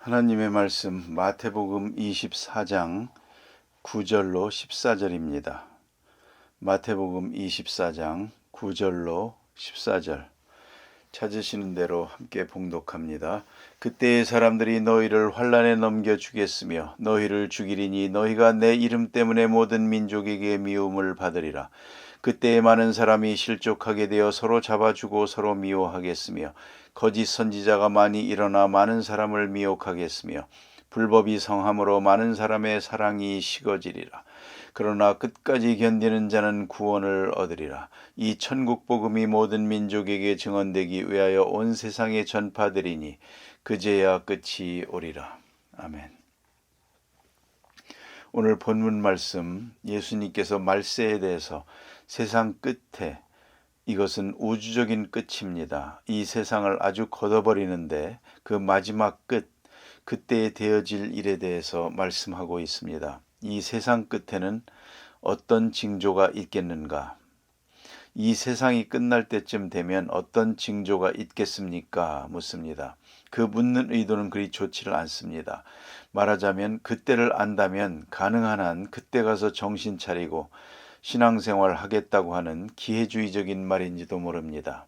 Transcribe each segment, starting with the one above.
하나님의 말씀 마태복음 24장 9절로 14절입니다. 마태복음 24장 9절로 14절 찾으시는 대로 함께 봉독합니다. 그때의 사람들이 너희를 환난에 넘겨 주겠으며 너희를 죽이리니 너희가 내 이름 때문에 모든 민족에게 미움을 받으리라. 그때에 많은 사람이 실족하게 되어 서로 잡아주고 서로 미워하겠으며 거짓 선지자가 많이 일어나 많은 사람을 미혹하겠으며 불법이 성함으로 많은 사람의 사랑이 식어지리라. 그러나 끝까지 견디는 자는 구원을 얻으리라. 이 천국 복음이 모든 민족에게 증언되기 위하여 온 세상에 전파되리니 그제야 끝이 오리라. 아멘. 오늘 본문 말씀, 예수님께서 말세에 대해서 세상 끝에, 이것은 우주적인 끝입니다. 이 세상을 아주 걷어버리는데 그 마지막 끝, 그때에 되어질 일에 대해서 말씀하고 있습니다. 이 세상 끝에는 어떤 징조가 있겠는가? 이 세상이 끝날 때쯤 되면 어떤 징조가 있겠습니까? 묻습니다. 그 묻는 의도는 그리 좋지를 않습니다. 말하자면 그때를 안다면 가능한 한 그때 가서 정신 차리고 신앙생활 하겠다고 하는 기회주의적인 말인지도 모릅니다.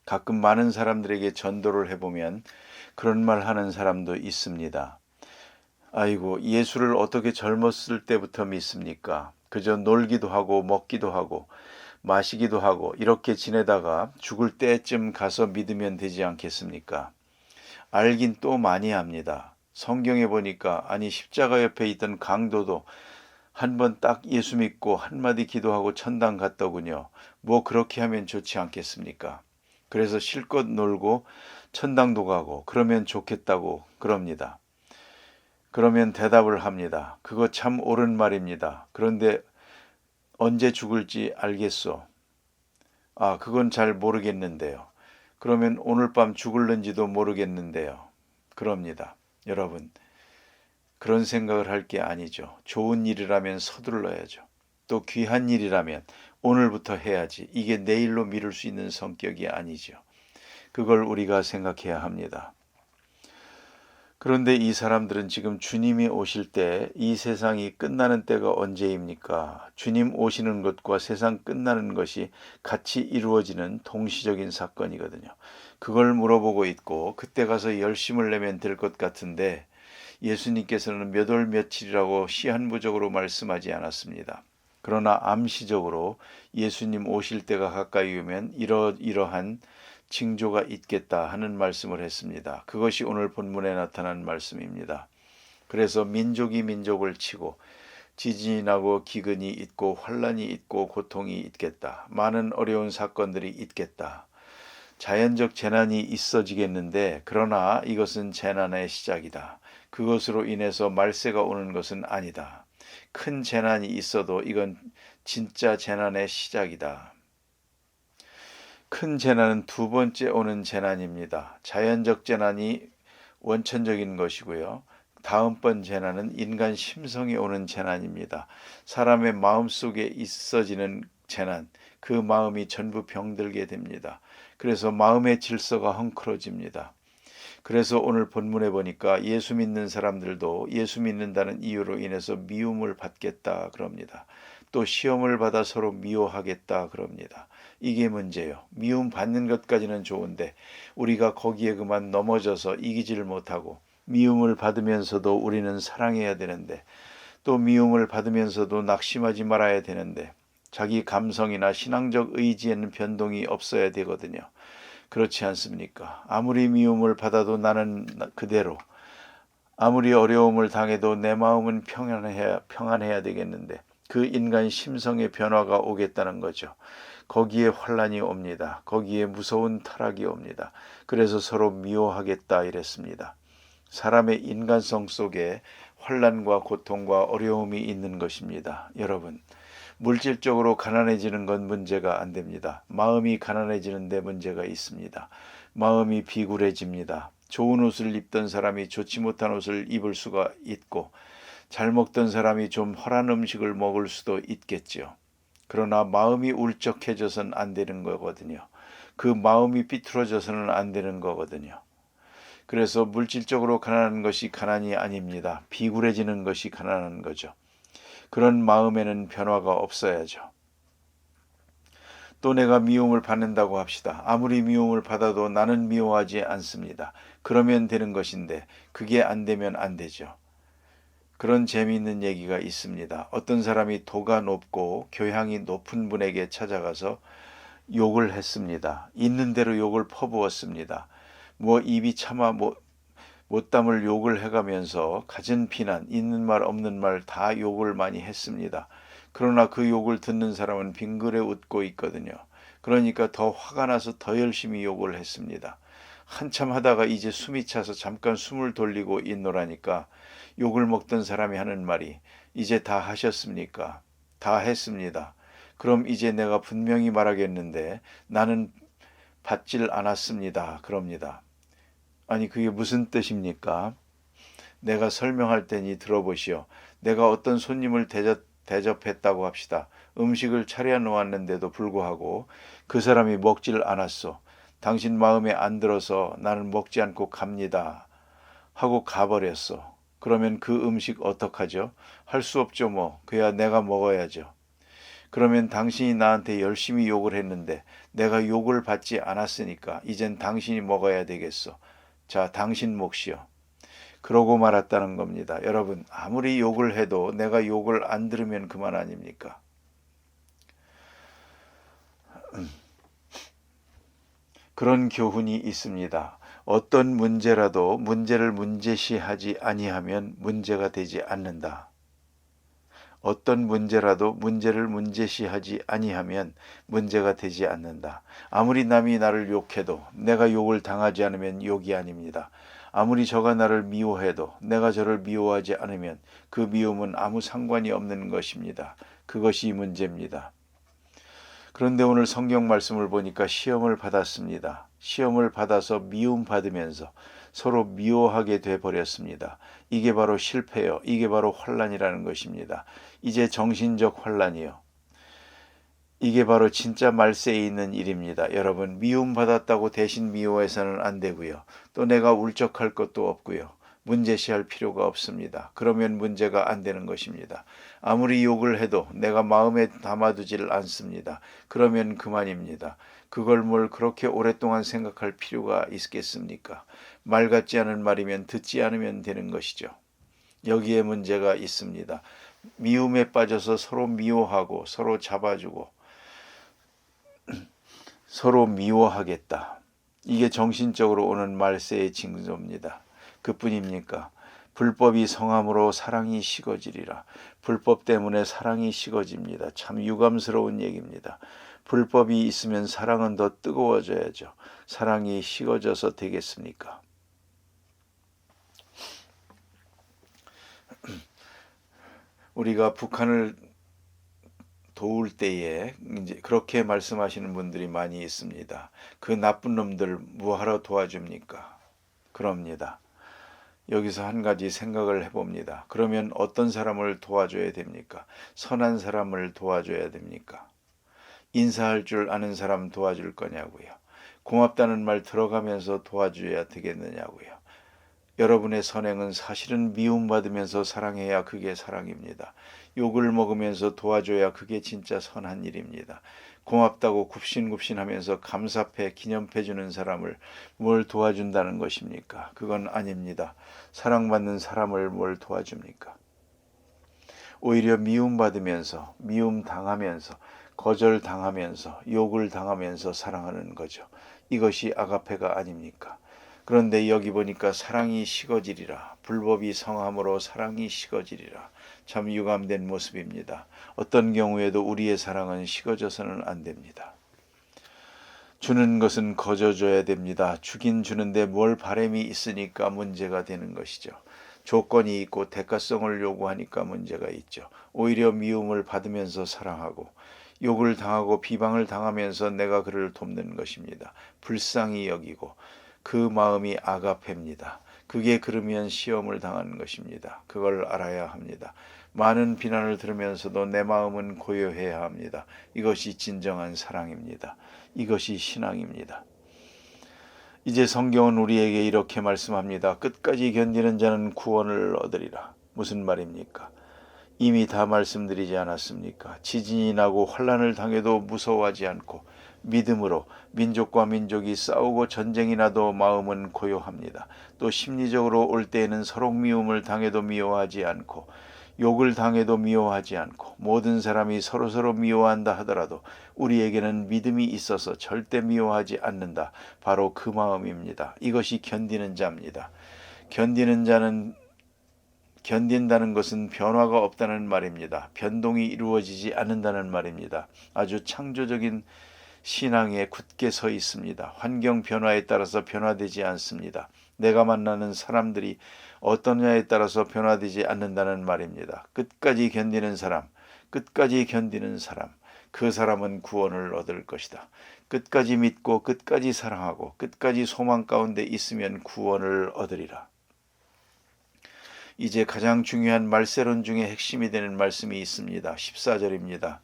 가끔 많은 사람들에게 전도를 해보면 그런 말 하는 사람도 있습니다. 아이고, 예수를 어떻게 젊었을 때부터 믿습니까? 그저 놀기도 하고 먹기도 하고 마시기도 하고 이렇게 지내다가 죽을 때쯤 가서 믿으면 되지 않겠습니까? 알긴 또 많이 합니다. 성경에 보니까 아니 십자가 옆에 있던 강도도 한 번 딱 예수 믿고 한마디 기도하고 천당 갔더군요. 뭐 그렇게 하면 좋지 않겠습니까? 그래서 실컷 놀고 천당도 가고 그러면 좋겠다고 그럽니다. 그러면 대답을 합니다. 그거 참 옳은 말입니다. 그런데 언제 죽을지 알겠소? 아, 그건 잘 모르겠는데요. 그러면 오늘 밤 죽을는지도 모르겠는데요. 그럽니다. 여러분, 그런 생각을 할 게 아니죠. 좋은 일이라면 서둘러야죠. 또 귀한 일이라면 오늘부터 해야지. 이게 내일로 미룰 수 있는 성격이 아니죠. 그걸 우리가 생각해야 합니다. 그런데 이 사람들은 지금 주님이 오실 때 이 세상이 끝나는 때가 언제입니까? 주님 오시는 것과 세상 끝나는 것이 같이 이루어지는 동시적인 사건이거든요. 그걸 물어보고 있고 그때 가서 열심을 내면 될 것 같은데 예수님께서는 몇 월 며칠이라고 시한부적으로 말씀하지 않았습니다. 그러나 암시적으로 예수님 오실 때가 가까이 오면 이러이러한 징조가 있겠다 하는 말씀을 했습니다. 그것이 오늘 본문에 나타난 말씀입니다. 그래서 민족이 민족을 치고 지진이 나고 기근이 있고 환란이 있고 고통이 있겠다. 많은 어려운 사건들이 있겠다. 자연적 재난이 있어지겠는데 그러나 이것은 재난의 시작이다. 그것으로 인해서 말세가 오는 것은 아니다. 큰 재난이 있어도 이건 진짜 재난의 시작이다. 큰 재난은 두 번째 오는 재난입니다. 자연적 재난이 원천적인 것이고요. 다음번 재난은 인간 심성에 오는 재난입니다. 사람의 마음속에 있어지는 재난, 그 마음이 전부 병들게 됩니다. 그래서 마음의 질서가 헝클어집니다. 그래서 오늘 본문에 보니까 예수 믿는 사람들도 예수 믿는다는 이유로 인해서 미움을 받겠다 그럽니다. 또 시험을 받아 서로 미워하겠다 그럽니다. 이게 문제예요. 미움 받는 것까지는 좋은데 우리가 거기에 그만 넘어져서 이기지를 못하고 미움을 받으면서도 우리는 사랑해야 되는데 또 미움을 받으면서도 낙심하지 말아야 되는데 자기 감성이나 신앙적 의지에는 변동이 없어야 되거든요. 그렇지 않습니까? 아무리 미움을 받아도 나는 그대로, 아무리 어려움을 당해도 내 마음은 평안해야 되겠는데 그 인간 심성의 변화가 오겠다는 거죠. 거기에 환란이 옵니다. 거기에 무서운 타락이 옵니다. 그래서 서로 미워하겠다 이랬습니다. 사람의 인간성 속에 환란과 고통과 어려움이 있는 것입니다. 여러분, 물질적으로 가난해지는 건 문제가 안 됩니다. 마음이 가난해지는 데 문제가 있습니다. 마음이 비굴해집니다. 좋은 옷을 입던 사람이 좋지 못한 옷을 입을 수가 있고 잘 먹던 사람이 좀 허란 음식을 먹을 수도 있겠죠. 그러나 마음이 울적해져서는 안 되는 거거든요. 그 마음이 삐뚤어져서는 안 되는 거거든요. 그래서 물질적으로 가난한 것이 가난이 아닙니다. 비굴해지는 것이 가난한 거죠. 그런 마음에는 변화가 없어야죠. 또 내가 미움을 받는다고 합시다. 아무리 미움을 받아도 나는 미워하지 않습니다. 그러면 되는 것인데 그게 안 되면 안 되죠. 그런 재미있는 얘기가 있습니다. 어떤 사람이 도가 높고 교양이 높은 분에게 찾아가서 욕을 했습니다. 있는 대로 욕을 퍼부었습니다. 입이 차마 못 담을 욕을 해가면서 갖은 비난, 있는 말 없는 말 다 욕을 많이 했습니다. 그러나 그 욕을 듣는 사람은 빙그레 웃고 있거든요. 그러니까 더 화가 나서 더 열심히 욕을 했습니다. 한참 하다가 이제 숨이 차서 잠깐 숨을 돌리고 있노라니까 욕을 먹던 사람이 하는 말이 이제 다 하셨습니까? 다 했습니다. 그럼 이제 내가 분명히 말하겠는데 나는 받질 않았습니다. 그럽니다. 아니 그게 무슨 뜻입니까? 내가 설명할 테니 들어보시오. 내가 어떤 손님을 대접했다고 합시다. 음식을 차려 놓았는데도 불구하고 그 사람이 먹질 않았어. 당신 마음에 안 들어서 나는 먹지 않고 갑니다. 하고 가버렸어. 그러면 그 음식 어떡하죠? 할 수 없죠 뭐. 그야 내가 먹어야죠. 그러면 당신이 나한테 열심히 욕을 했는데 내가 욕을 받지 않았으니까 이젠 당신이 먹어야 되겠어. 자, 당신 몫이요. 그러고 말았다는 겁니다. 여러분, 아무리 욕을 해도 내가 욕을 안 들으면 그만 아닙니까? 그런 교훈이 있습니다. 어떤 문제라도 문제를 문제시하지 아니하면 문제가 되지 않는다. 어떤 문제라도 문제를 문제시하지 아니하면 문제가 되지 않는다. 아무리 남이 나를 욕해도 내가 욕을 당하지 않으면 욕이 아닙니다. 아무리 저가 나를 미워해도 내가 저를 미워하지 않으면 그 미움은 아무 상관이 없는 것입니다. 그것이 문제입니다. 그런데 오늘 성경 말씀을 보니까 시험을 받았습니다. 시험을 받아서 미움 받으면서 서로 미워하게 돼 버렸습니다. 이게 바로 실패요. 이게 바로 환난이라는 것입니다. 이제 정신적 환난이요. 이게 바로 진짜 말세에 있는 일입니다. 여러분, 미움 받았다고 대신 미워해서는 안 되고요. 또 내가 울적할 것도 없고요. 문제시할 필요가 없습니다. 그러면 문제가 안 되는 것입니다. 아무리 욕을 해도 내가 마음에 담아두질 않습니다. 그러면 그만입니다. 그걸 뭘 그렇게 오랫동안 생각할 필요가 있겠습니까? 말 같지 않은 말이면 듣지 않으면 되는 것이죠. 여기에 문제가 있습니다. 미움에 빠져서 서로 미워하고 서로 잡아주고 서로 미워하겠다. 이게 정신적으로 오는 말세의 징조입니다. 그뿐입니까? 불법이 성함으로 사랑이 식어지리라. 불법 때문에 사랑이 식어집니다. 참 유감스러운 얘기입니다. 불법이 있으면 사랑은 더 뜨거워져야죠. 사랑이 식어져서 되겠습니까? 우리가 북한을 도울 때에 이제 그렇게 말씀하시는 분들이 많이 있습니다. 그 나쁜 놈들 뭐하러 도와줍니까? 그럽니다. 여기서 한 가지 생각을 해봅니다. 그러면 어떤 사람을 도와줘야 됩니까? 선한 사람을 도와줘야 됩니까? 인사할 줄 아는 사람 도와줄 거냐고요. 고맙다는 말 들어가면서 도와줘야 되겠느냐고요. 여러분의 선행은 사실은 미움받으면서 사랑해야 그게 사랑입니다. 욕을 먹으면서 도와줘야 그게 진짜 선한 일입니다. 고맙다고 굽신굽신하면서 감사패, 기념패 주는 사람을 뭘 도와준다는 것입니까? 그건 아닙니다. 사랑받는 사람을 뭘 도와줍니까? 오히려 미움받으면서, 미움당하면서, 거절당하면서, 욕을 당하면서 사랑하는 거죠. 이것이 아가페가 아닙니까? 그런데 여기 보니까 사랑이 식어지리라. 불법이 성함으로 사랑이 식어지리라. 참 유감된 모습입니다. 어떤 경우에도 우리의 사랑은 식어져서는 안 됩니다. 주는 것은 거저줘야 됩니다. 주긴 주는데 뭘 바람이 있으니까 문제가 되는 것이죠. 조건이 있고 대가성을 요구하니까 문제가 있죠. 오히려 미움을 받으면서 사랑하고 욕을 당하고 비방을 당하면서 내가 그를 돕는 것입니다. 불쌍히 여기고 그 마음이 아가페입니다. 그게 그러면 시험을 당하는 것입니다. 그걸 알아야 합니다. 많은 비난을 들으면서도 내 마음은 고요해야 합니다. 이것이 진정한 사랑입니다. 이것이 신앙입니다. 이제 성경은 우리에게 이렇게 말씀합니다. 끝까지 견디는 자는 구원을 얻으리라. 무슨 말입니까? 이미 다 말씀드리지 않았습니까? 지진이 나고 환난을 당해도 무서워하지 않고 믿음으로 민족과 민족이 싸우고 전쟁이 나도 마음은 고요합니다. 또 심리적으로 올 때에는 서로 미움을 당해도 미워하지 않고 욕을 당해도 미워하지 않고 모든 사람이 서로서로 미워한다 하더라도 우리에게는 믿음이 있어서 절대 미워하지 않는다. 바로 그 마음입니다. 이것이 견디는 자입니다. 견딘다는 것은 변화가 없다는 말입니다. 변동이 이루어지지 않는다는 말입니다. 아주 창조적인 신앙에 굳게 서 있습니다. 환경 변화에 따라서 변화되지 않습니다. 내가 만나는 사람들이 어떠냐에 따라서 변화되지 않는다는 말입니다. 끝까지 견디는 사람, 그 사람은 구원을 얻을 것이다. 끝까지 믿고 끝까지 사랑하고 끝까지 소망 가운데 있으면 구원을 얻으리라. 이제 가장 중요한 말세론 중에 핵심이 되는 말씀이 있습니다. 14절입니다.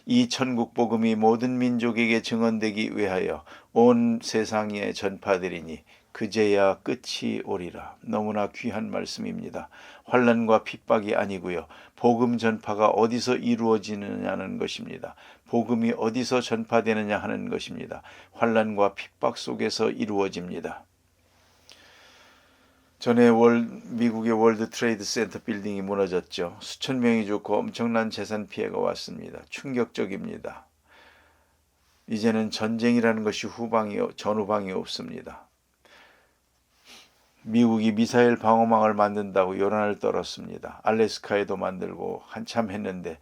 이 천국 복음이 모든 민족에게 증언되기 위하여 온 세상에 전파되리니 그제야 끝이 오리라. 너무나 귀한 말씀입니다. 환난과 핍박이 아니고요. 복음 전파가 어디서 이루어지느냐는 것입니다. 복음이 어디서 전파되느냐 하는 것입니다. 환난과 핍박 속에서 이루어집니다. 전에 미국의 월드 트레이드 센터 빌딩이 무너졌죠. 수천 명이 죽고 엄청난 재산 피해가 왔습니다. 충격적입니다. 이제는 전쟁이라는 것이 전후방이 없습니다. 미국이 미사일 방어망을 만든다고 요란을 떨었습니다. 알래스카에도 만들고 한참 했는데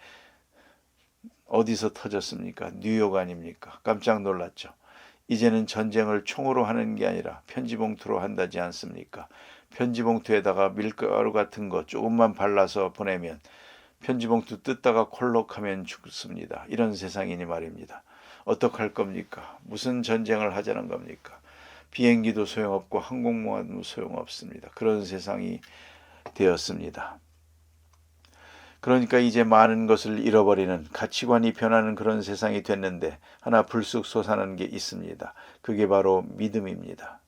어디서 터졌습니까? 뉴욕 아닙니까? 깜짝 놀랐죠. 이제는 전쟁을 총으로 하는 게 아니라 편지봉투로 한다지 않습니까? 편지봉투에다가 밀가루 같은 거 조금만 발라서 보내면 편지봉투 뜯다가 콜록하면 죽습니다. 이런 세상이니 말입니다. 어떡할 겁니까? 무슨 전쟁을 하자는 겁니까? 비행기도 소용없고 항공모함도 소용없습니다. 그런 세상이 되었습니다. 그러니까 이제 많은 것을 잃어버리는 가치관이 변하는 그런 세상이 됐는데 하나 불쑥 솟아나는 게 있습니다. 그게 바로 믿음입니다.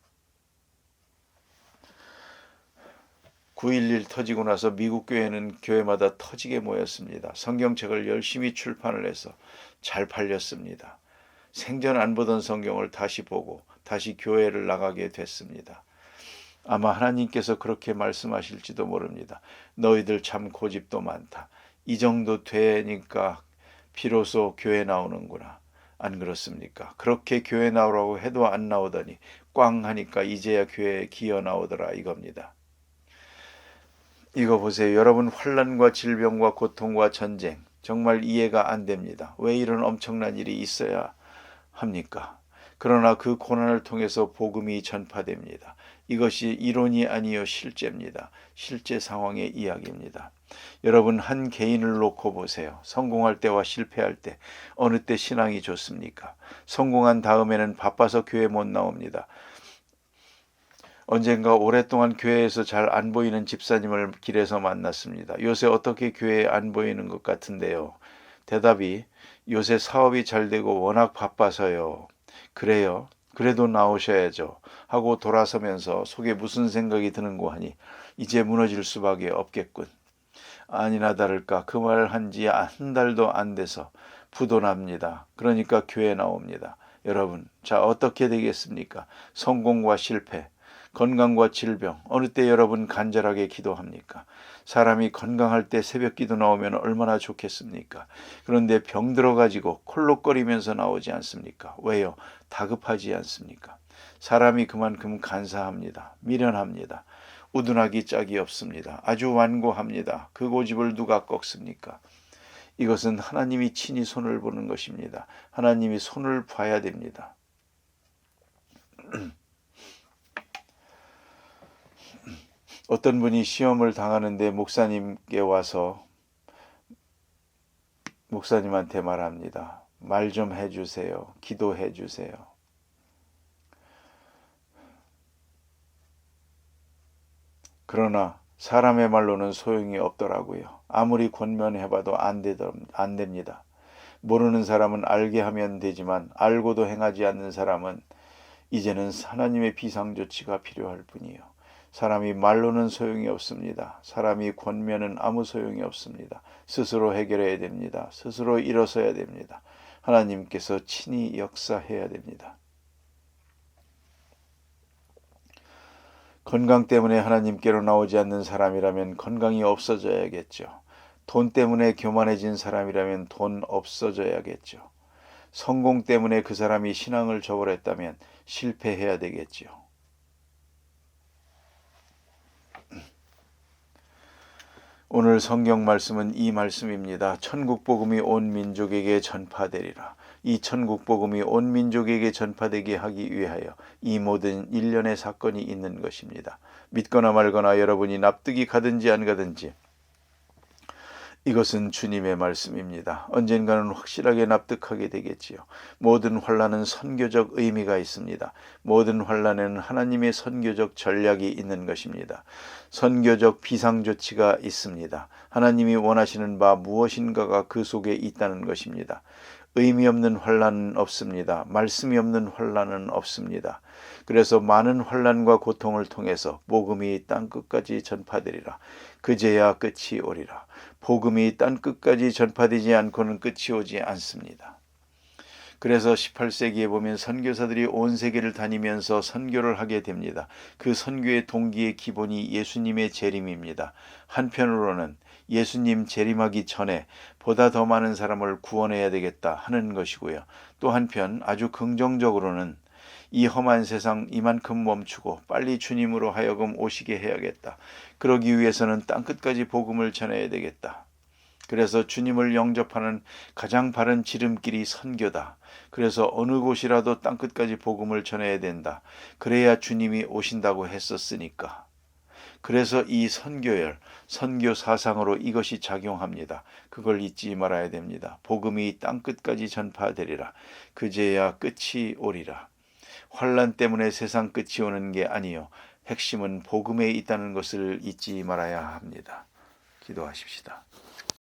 9.11 터지고 나서 미국 교회는 교회마다 터지게 모였습니다. 성경책을 열심히 출판을 해서 잘 팔렸습니다. 생전 안 보던 성경을 다시 보고 다시 교회를 나가게 됐습니다. 아마 하나님께서 그렇게 말씀하실지도 모릅니다. 너희들 참 고집도 많다. 이 정도 되니까 비로소 교회 나오는구나. 안 그렇습니까? 그렇게 교회 나오라고 해도 안 나오더니 꽝 하니까 이제야 교회에 기어 나오더라 이겁니다. 이거 보세요. 여러분, 환난과 질병과 고통과 전쟁 정말 이해가 안 됩니다. 왜 이런 엄청난 일이 있어야 합니까? 그러나 그 고난을 통해서 복음이 전파됩니다. 이것이 이론이 아니요 실제입니다. 실제 상황의 이야기입니다. 여러분, 한 개인을 놓고 보세요. 성공할 때와 실패할 때 어느 때 신앙이 좋습니까? 성공한 다음에는 바빠서 교회 못 나옵니다. 언젠가 오랫동안 교회에서 잘 안 보이는 집사님을 길에서 만났습니다. 요새 어떻게 교회에 안 보이는 것 같은데요? 대답이 요새 사업이 잘 되고 워낙 바빠서요. 그래요? 그래도 나오셔야죠. 하고 돌아서면서 속에 무슨 생각이 드는고 하니 이제 무너질 수밖에 없겠군. 아니나 다를까 그 말을 한 지 한 달도 안 돼서 부도납니다. 그러니까 교회 나옵니다. 여러분, 자, 어떻게 되겠습니까? 성공과 실패, 건강과 질병, 어느 때 여러분 간절하게 기도합니까? 사람이 건강할 때 새벽 기도 나오면 얼마나 좋겠습니까? 그런데 병 들어가지고 콜록거리면서 나오지 않습니까? 왜요? 다급하지 않습니까? 사람이 그만큼 간사합니다. 미련합니다. 우둔하기 짝이 없습니다. 아주 완고합니다. 그 고집을 누가 꺾습니까? 이것은 하나님이 친히 손을 보는 것입니다. 하나님이 손을 봐야 됩니다. 어떤 분이 시험을 당하는데 목사님께 와서 목사님한테 말합니다. 말 좀 해주세요. 기도해 주세요. 그러나 사람의 말로는 소용이 없더라고요. 아무리 권면해봐도 안 됩니다. 모르는 사람은 알게 하면 되지만 알고도 행하지 않는 사람은 이제는 하나님의 비상조치가 필요할 뿐이요. 사람이 말로는 소용이 없습니다. 사람이 권면은 아무 소용이 없습니다. 스스로 해결해야 됩니다. 스스로 일어서야 됩니다. 하나님께서 친히 역사해야 됩니다. 건강 때문에 하나님께로 나오지 않는 사람이라면 건강이 없어져야겠죠. 돈 때문에 교만해진 사람이라면 돈 없어져야겠죠. 성공 때문에 그 사람이 신앙을 저버렸다면 실패해야 되겠죠. 오늘 성경 말씀은 이 말씀입니다. 천국 복음이 온 민족에게 전파되리라. 이 천국 복음이 온 민족에게 전파되게 하기 위하여 이 모든 일련의 사건이 있는 것입니다. 믿거나 말거나 여러분이 납득이 가든지 안 가든지 이것은 주님의 말씀입니다. 언젠가는 확실하게 납득하게 되겠지요. 모든 환난은 선교적 의미가 있습니다. 모든 환난에는 하나님의 선교적 전략이 있는 것입니다. 선교적 비상조치가 있습니다. 하나님이 원하시는 바 무엇인가가 그 속에 있다는 것입니다. 의미 없는 환난은 없습니다. 말씀이 없는 환난은 없습니다. 그래서 많은 환난과 고통을 통해서 복음이 땅끝까지 전파되리라. 그제야 끝이 오리라. 복음이 땅끝까지 전파되지 않고는 끝이 오지 않습니다. 그래서 18세기에 보면 선교사들이 온 세계를 다니면서 선교를 하게 됩니다. 그 선교의 동기의 기본이 예수님의 재림입니다. 한편으로는 예수님 재림하기 전에 보다 더 많은 사람을 구원해야 되겠다 하는 것이고요. 또 한편 아주 긍정적으로는 이 험한 세상 이만큼 멈추고 빨리 주님으로 하여금 오시게 해야겠다. 그러기 위해서는 땅끝까지 복음을 전해야 되겠다. 그래서 주님을 영접하는 가장 바른 지름길이 선교다. 그래서 어느 곳이라도 땅끝까지 복음을 전해야 된다. 그래야 주님이 오신다고 했었으니까. 그래서 이 선교열, 선교 사상으로 이것이 작용합니다. 그걸 잊지 말아야 됩니다. 복음이 땅끝까지 전파되리라. 그제야 끝이 오리라. 환난 때문에 세상 끝이 오는 게 아니요. 핵심은 복음에 있다는 것을 잊지 말아야 합니다. 기도하십시다.